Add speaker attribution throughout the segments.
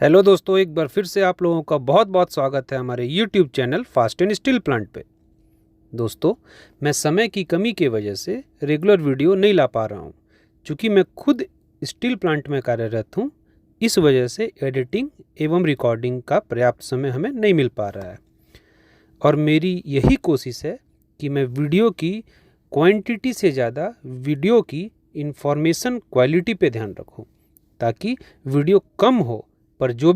Speaker 1: Hello दोस्तों, एक बार फिर से आप लोगों का बहुत बहुत स्वागत है हमारे YouTube channel fast and steel plant पे। दोस्तों, मैं समय की कमी की वजह से रेगुलर वीडियो नहीं ला पा रहा हूँ। चूँकि मैं खुद स्टील प्लांट में कार्यरत हूँ, इस वजह से एडिटिंग एवं रिकॉर्डिंग का पर्याप्त समय हमें नहीं मिल पा रहा है। और मेरी यही कोशिश है कि मैं वीडियो की क्वांटिटी से ज़्यादा वीडियो की इंफॉर्मेशन क्वालिटी पे ध्यान रखूँ, ताकि वीडियो कम हो पर जो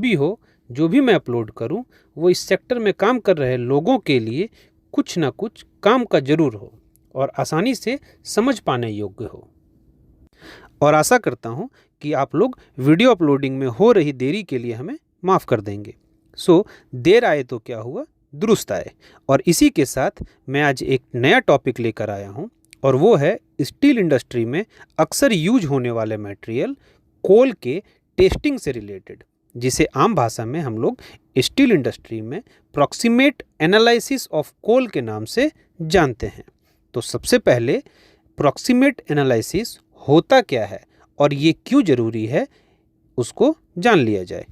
Speaker 1: भी मैं अपलोड करूं, वो इस सेक्टर में काम कर रहे लोगों के लिए कुछ ना कुछ काम का ज़रूर हो और आसानी से समझ पाने योग्य हो। और आशा करता हूं कि आप लोग वीडियो अपलोडिंग में हो रही देरी के लिए हमें माफ़ कर देंगे। देर आए तो क्या हुआ, दुरुस्त आए। और इसी के साथ मैं आज एक नया टॉपिक लेकर आया हूं, और वो है स्टील इंडस्ट्री में अक्सर यूज होने वाले मटेरियल कोल के टेस्टिंग से रिलेटेड, जिसे आम भाषा में हम लोग स्टील इंडस्ट्री में प्रॉक्सिमेट एनालिसिस ऑफ कोल के नाम से जानते हैं। तो सबसे पहले प्रॉक्सिमेट एनालिसिस होता क्या है और ये क्यों ज़रूरी है, उसको जान लिया जाए।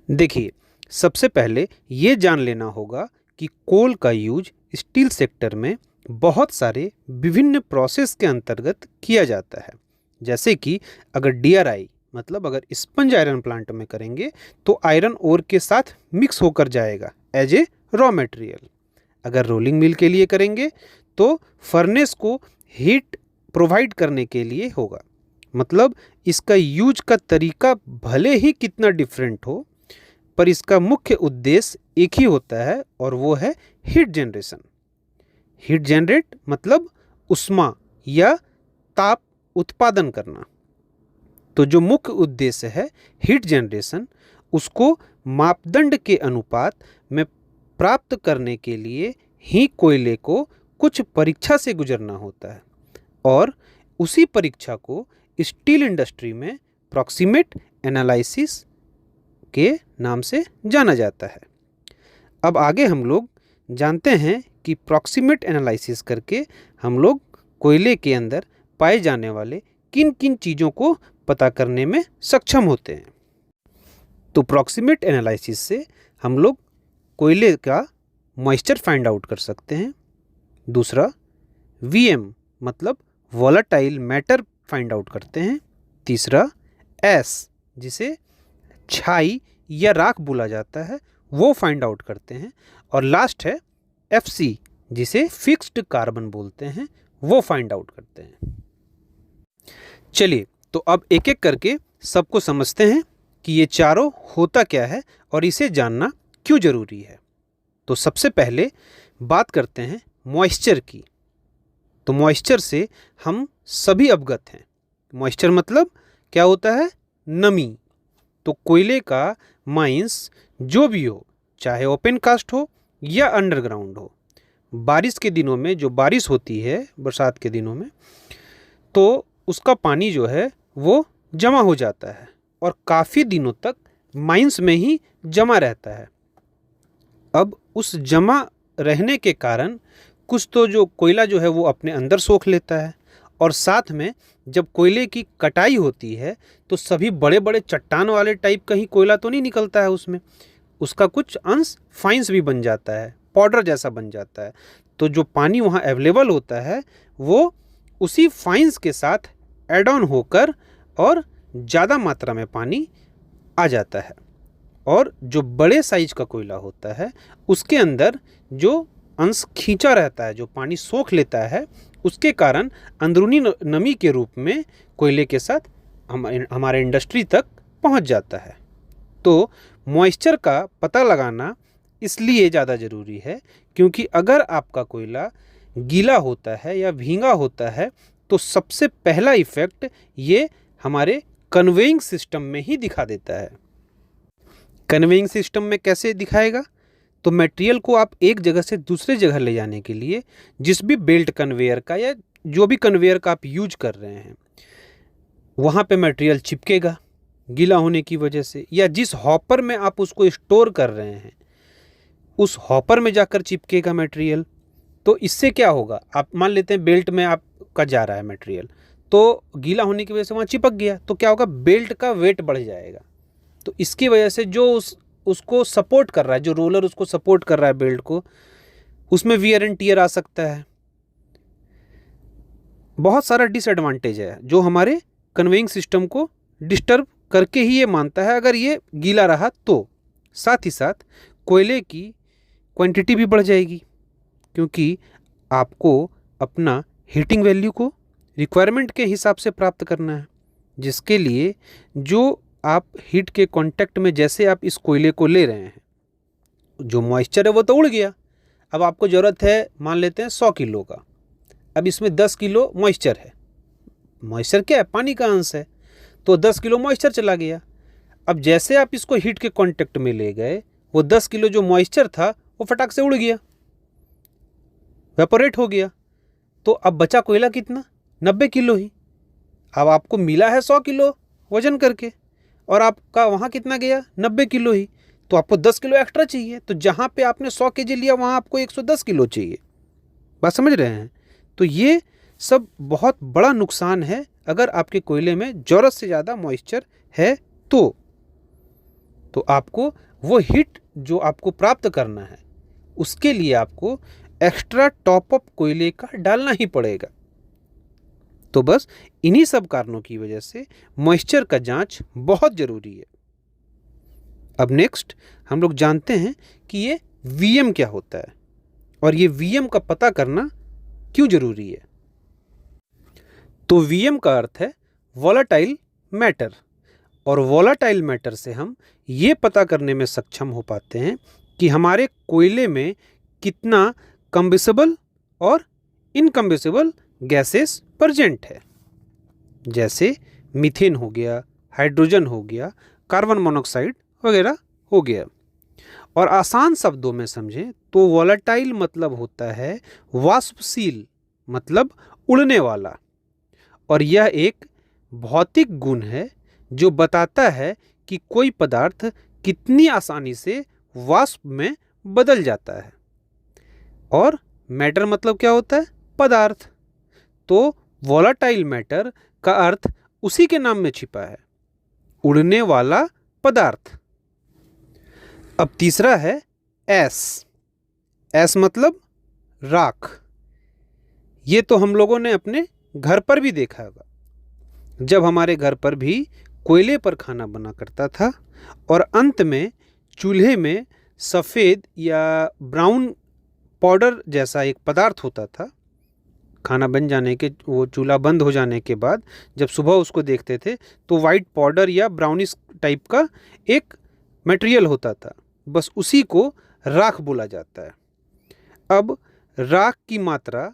Speaker 1: देखिए, सबसे पहले ये जान लेना होगा कि कोल का यूज स्टील सेक्टर में बहुत सारे विभिन्न प्रोसेस के अंतर्गत किया जाता है। जैसे कि अगर DRI मतलब अगर स्पंज आयरन प्लांट में करेंगे तो आयरन ओर के साथ मिक्स होकर जाएगा एज ए रॉ मटेरियल। अगर रोलिंग मिल के लिए करेंगे तो फर्नेस को हीट प्रोवाइड करने के लिए होगा। मतलब इसका यूज का तरीका भले ही कितना डिफरेंट हो, पर इसका मुख्य उद्देश्य एक ही होता है, और वो है हीट जनरेशन। हीट जनरेट मतलब उष्मा या ताप उत्पादन करना। तो जो मुख्य उद्देश्य है हीट जनरेशन, उसको मापदंड के अनुपात में प्राप्त करने के लिए ही कोयले को कुछ परीक्षा से गुजरना होता है, और उसी परीक्षा को स्टील इंडस्ट्री में प्रॉक्सिमेट एनालिसिस के नाम से जाना जाता है। अब आगे हम लोग जानते हैं कि प्रॉक्सिमेट एनालिसिस करके हम लोग कोयले के अंदर पाए जाने वाले किन किन चीज़ों को पता करने में सक्षम होते हैं। तो प्रॉक्सिमेट एनालिसिस से हम लोग कोयले का मॉइस्चर फाइंड आउट कर सकते हैं। दूसरा, VM मतलब वॉलेटाइल मैटर फाइंड आउट करते हैं। तीसरा, S जिसे छाई या राख बोला जाता है, वो फाइंड आउट करते हैं। और लास्ट है FC जिसे फिक्स्ड कार्बन बोलते हैं, वो फाइंड आउट करते हैं। चलिए, तो अब एक एक करके सबको समझते हैं कि ये चारों होता क्या है और इसे जानना क्यों ज़रूरी है। तो सबसे पहले बात करते हैं मॉइस्चर की। तो मॉइस्चर से हम सभी अवगत हैं। मॉइस्चर मतलब क्या होता है, नमी। तो कोयले का माइंस जो भी हो, चाहे ओपन कास्ट हो या अंडरग्राउंड हो, बारिश के दिनों में जो बारिश होती है, बरसात के दिनों में, तो उसका पानी जो है वो जमा हो जाता है और काफ़ी दिनों तक माइंस में ही जमा रहता है। अब उस जमा रहने के कारण कुछ तो जो कोयला जो है वो अपने अंदर सोख लेता है, और साथ में जब कोयले की कटाई होती है तो सभी बड़े बड़े चट्टान वाले टाइप का ही कोयला तो नहीं निकलता है, उसमें उसका कुछ अंश फाइंस भी बन जाता है, पाउडर जैसा बन जाता है। तो जो पानी वहाँ अवेलेबल होता है वो उसी फाइंस के साथ एड ऑन होकर और ज़्यादा मात्रा में पानी आ जाता है। और जो बड़े साइज का कोयला होता है उसके अंदर जो अंश खींचा रहता है, जो पानी सोख लेता है, उसके कारण अंदरूनी नमी के रूप में कोयले के साथ हमारे इंडस्ट्री तक पहुंच जाता है। तो मॉइस्चर का पता लगाना इसलिए ज़्यादा ज़रूरी है क्योंकि अगर आपका कोयला गीला होता है या भींगा होता है तो सबसे पहला इफ़ेक्ट ये हमारे कन्वेइंग सिस्टम में ही दिखा देता है। कन्वेइंग सिस्टम में कैसे दिखाएगा? तो मटेरियल को आप एक जगह से दूसरे जगह ले जाने के लिए जिस भी बेल्ट कन्वेयर का या जो भी कन्वेयर का आप यूज कर रहे हैं, वहाँ पे मटेरियल चिपकेगा गीला होने की वजह से, या जिस हॉपर में आप उसको स्टोर कर रहे हैं उस हॉपर में जाकर चिपकेगा मटेरियल। तो इससे क्या होगा, आप मान लेते हैं बेल्ट में आपका जा रहा है मटेरियल, तो गीला होने की वजह से वहाँ चिपक गया, तो क्या होगा, बेल्ट का वेट बढ़ जाएगा। तो इसकी वजह से जो उसको सपोर्ट कर रहा है, जो रोलर उसको सपोर्ट कर रहा है बेल्ट को, उसमें वियर एंड टियर आ सकता है। बहुत सारा डिसएडवांटेज है जो हमारे कन्वेइंग सिस्टम को डिस्टर्ब करके ही ये मानता है अगर ये गीला रहा तो। साथ ही साथ कोयले की क्वांटिटी भी बढ़ जाएगी, क्योंकि आपको अपना हीटिंग वैल्यू को रिक्वायरमेंट के हिसाब से प्राप्त करना है, जिसके लिए जो आप हीट के कांटेक्ट में जैसे आप इस कोयले को ले रहे हैं, जो मॉइस्चर है वो तो उड़ गया। अब आपको ज़रूरत है, मान लेते हैं 100 किलो का, अब इसमें 10 किलो मॉइस्चर है। मॉइस्चर क्या है? पानी का अंश है, तो 10 किलो मॉइस्चर चला गया। अब जैसे आप इसको हीट के कांटेक्ट में ले गए, वो 10 किलो जो मॉइस्चर था वो फटाक से उड़ गया, वेपोरेट हो गया। तो अब बचा कोयला कितना? 90 किलो ही। अब आपको मिला है 100 किलो वजन करके, और आपका वहाँ कितना गया? 90 किलो ही। तो आपको 10 किलो एक्स्ट्रा चाहिए, तो जहाँ पे आपने 100 केजी लिया वहाँ आपको 110 किलो चाहिए। बात समझ रहे हैं? तो ये सब बहुत बड़ा नुकसान है अगर आपके कोयले में ज़रूरत से ज़्यादा मॉइस्चर है तो आपको वो हीट जो आपको प्राप्त करना है उसके लिए आपको एक्स्ट्रा टॉपअप कोयले का डालना ही पड़ेगा। तो बस इन्हीं सब कारणों की वजह से मॉइस्चर का जांच बहुत ज़रूरी है। अब नेक्स्ट हम लोग जानते हैं कि ये वीएम क्या होता है और ये वीएम का पता करना क्यों ज़रूरी है। तो वीएम का अर्थ है वॉलेटाइल मैटर, और वॉलेटाइल मैटर से हम ये पता करने में सक्षम हो पाते हैं कि हमारे कोयले में कितना कंबेसिबल और इनकम्बेसिबल गैसेस प्रेजेंट है, जैसे मीथेन हो गया, हाइड्रोजन हो गया, कार्बन मोनोऑक्साइड वगैरह हो गया। और आसान शब्दों में समझें तो वॉलेटाइल मतलब होता है वाष्पशील, मतलब उड़ने वाला, और यह एक भौतिक गुण है जो बताता है कि कोई पदार्थ कितनी आसानी से वाष्प में बदल जाता है। और मैटर मतलब क्या होता है? पदार्थ। तो वॉलेटाइल मैटर का अर्थ उसी के नाम में छिपा है, उड़ने वाला पदार्थ। अब तीसरा है एस। एस मतलब राख। ये तो हम लोगों ने अपने घर पर भी देखा होगा, जब हमारे घर पर भी कोयले पर खाना बना करता था और अंत में चूल्हे में सफ़ेद या ब्राउन पाउडर जैसा एक पदार्थ होता था। खाना बन जाने के, वो चूल्हा बंद हो जाने के बाद जब सुबह उसको देखते थे तो वाइट पाउडर या ब्राउनिश टाइप का एक मटेरियल होता था, बस उसी को राख बोला जाता है। अब राख की मात्रा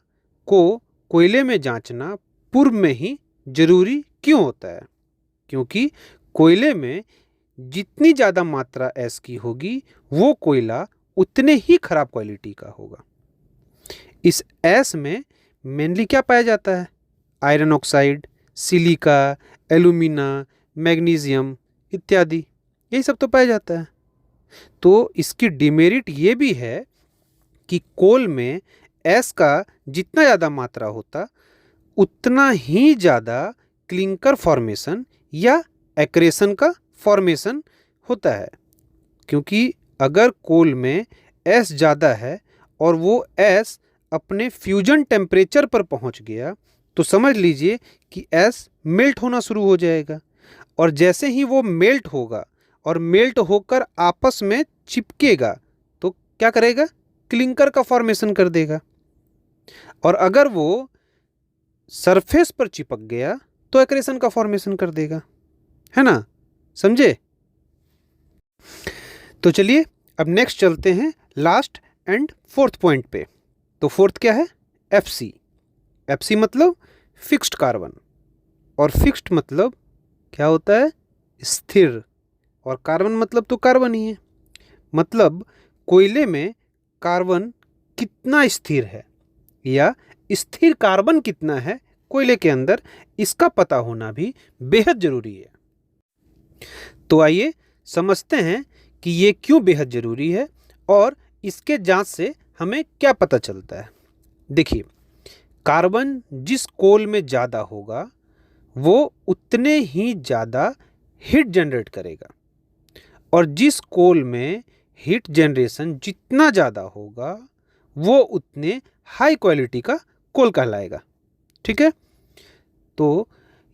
Speaker 1: को कोयले में जांचना पूर्व में ही जरूरी क्यों होता है? क्योंकि कोयले में जितनी ज़्यादा मात्रा एस की होगी वो कोयला उतने ही खराब क्वालिटी का होगा। इस एस में मेनली क्या पाया जाता है? Iron oxide, silica, alumina, magnesium इत्यादि, यही सब तो पाया जाता है। तो इसकी डिमेरिट ये भी है कि कोल में एस का जितना ज़्यादा मात्रा होता उतना ही ज़्यादा क्लिंकर फॉर्मेशन या एक्रेशन का फॉर्मेशन होता है। क्योंकि अगर कोल में एस ज़्यादा है और वो एस अपने फ्यूजन टेम्परेचर पर पहुंच गया तो समझ लीजिए कि एस मेल्ट होना शुरू हो जाएगा, और जैसे ही वो मेल्ट होगा और मेल्ट होकर आपस में चिपकेगा तो क्या करेगा? क्लिंकर का फॉर्मेशन कर देगा। और अगर वो सरफेस पर चिपक गया तो एक्रेशन का फॉर्मेशन कर देगा, है ना? समझे? तो चलिए अब नेक्स्ट चलते हैं लास्ट एंड फोर्थ पॉइंट पे। तो फोर्थ क्या है? एफसी। एफसी मतलब फिक्स्ड कार्बन, और फिक्स्ड मतलब क्या होता है? स्थिर, और कार्बन मतलब तो कार्बन ही है। मतलब कोयले में कार्बन कितना स्थिर है या स्थिर कार्बन कितना है कोयले के अंदर, इसका पता होना भी बेहद ज़रूरी है। तो आइए समझते हैं कि ये क्यों बेहद ज़रूरी है और इसके जांच से हमें क्या पता चलता है। देखिए, कार्बन जिस कोल में ज़्यादा होगा वो उतने ही ज़्यादा हीट जनरेट करेगा, और जिस कोल में हीट जनरेशन जितना ज़्यादा होगा वो उतने हाई क्वालिटी का कोल कहलाएगा। ठीक है, तो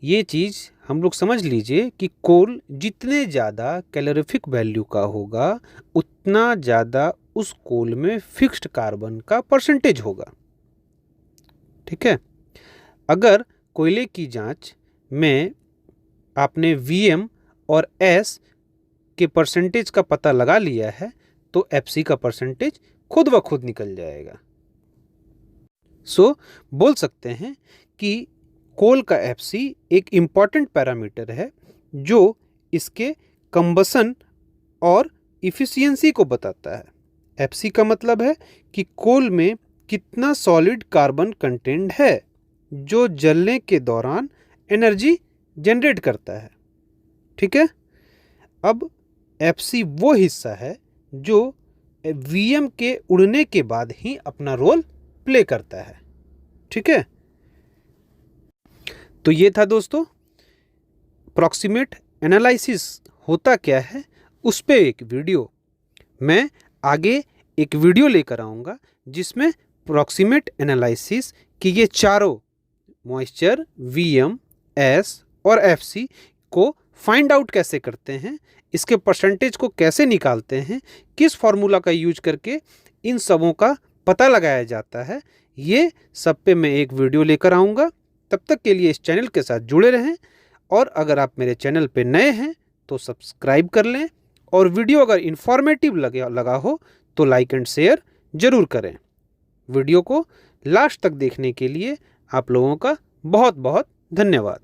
Speaker 1: ये चीज़ हम लोग समझ लीजिए कि कोल जितने ज़्यादा कैलोरीफिक वैल्यू का होगा उतना ज़्यादा उस कोल में फिक्स्ड कार्बन का परसेंटेज होगा। ठीक है, अगर कोयले की जांच में आपने Vm और S के परसेंटेज का पता लगा लिया है तो Fc का परसेंटेज खुद ब खुद निकल जाएगा। बोल सकते हैं कि कोल का Fc एक इम्पॉर्टेंट पैरामीटर है जो इसके कंबसन और इफ़िशियंसी को बताता है। Fc का मतलब है कि कोल में कितना सॉलिड कार्बन कंटेंट है जो जलने के दौरान एनर्जी जनरेट करता है। ठीक है, अब Fc वो हिस्सा है जो Vm के उड़ने के बाद ही अपना रोल प्ले करता है। ठीक है, तो ये था दोस्तों प्रॉक्सिमेट एनालिसिस होता क्या है उस पे एक वीडियो। मैं आगे एक वीडियो लेकर आऊँगा जिसमें प्रॉक्सिमेट एनालिसिस की ये चारों मॉइस्चर, Vm, S और Fc को फाइंड आउट कैसे करते हैं, इसके परसेंटेज को कैसे निकालते हैं, किस फार्मूला का यूज करके इन सबों का पता लगाया जाता है, ये सब पे मैं एक वीडियो लेकर आऊँगा। तब तक के लिए इस चैनल के साथ जुड़े रहें और अगर आप मेरे चैनल पे नए हैं तो सब्सक्राइब कर लें और वीडियो अगर इन्फॉर्मेटिव लगा हो तो लाइक एंड शेयर ज़रूर करें। वीडियो को लास्ट तक देखने के लिए आप लोगों का बहुत बहुत धन्यवाद।